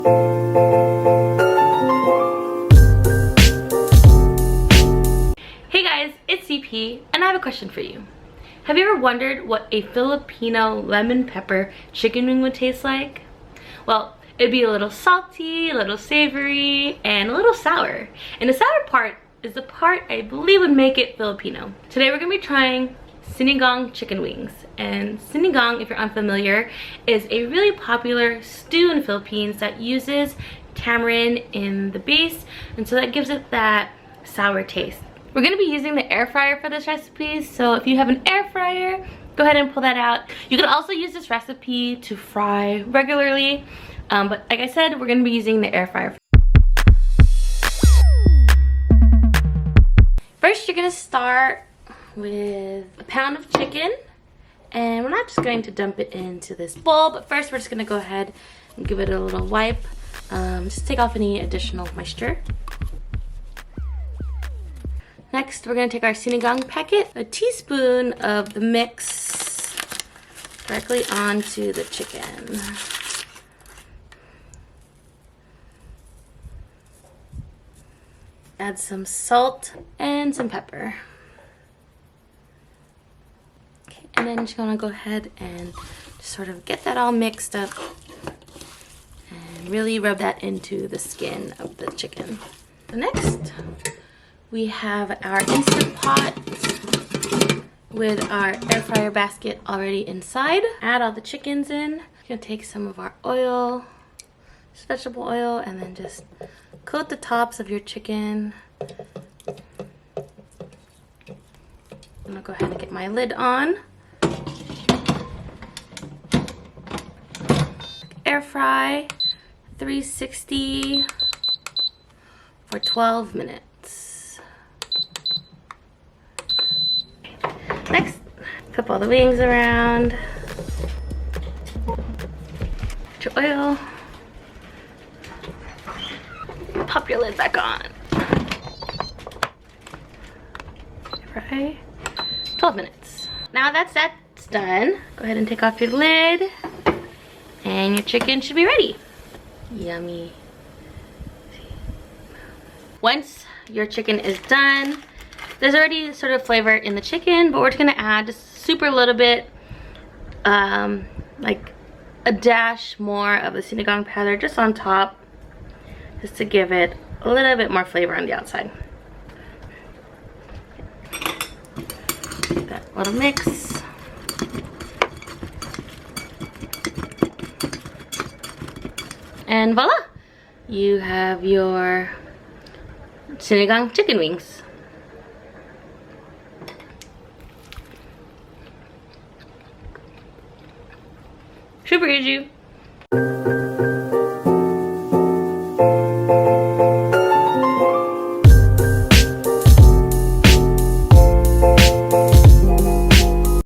Hey guys, it's CP, and I have a question for you. Have you ever wondered what a Filipino lemon pepper chicken wing would taste like? Well, it'd be a little salty, a little savory, and a little sour. And the sour part is the part I believe would make it Filipino. Today we're gonna be trying sinigang chicken wings. And sinigang, if you're unfamiliar, is a really popular stew in the Philippines that uses tamarind in the base, and so that gives it that sour taste. We're gonna be using the air fryer for this recipe, so if you have an air fryer, go ahead and pull that out. You can also use this recipe to fry regularly, but like I said, we're gonna be using the air fryer. First, you're gonna start with a pound of chicken, and we're not just going to dump it into this bowl, but first we're just gonna go ahead and give it a little wipe, just take off any additional moisture. Next, we're gonna take our sinigang packet, a teaspoon of the mix directly onto the chicken. Add some salt and some pepper. Okay, and then just gonna go ahead and just sort of get that all mixed up and really rub that into the skin of the chicken. So next, we have our Instant Pot with our air fryer basket already inside. Add all the chickens in. We're gonna take some of our oil, just vegetable oil, and then just coat the tops of your chicken. I'm gonna go ahead and get my lid on. Air fry 360 for 12 minutes. Next, flip all the wings around. Put your oil. Pop your lid back on. Fry 12 minutes. Now that's done, go ahead and take off your lid, and your chicken should be ready. Yummy. Once your chicken is done, there's already sort of flavor in the chicken, but we're just gonna add just super little bit, like a dash more of the sinigang powder just on top, just to give it a little bit more flavor on the outside. That little mix. And voila! You have your sinigang chicken wings. Super easy.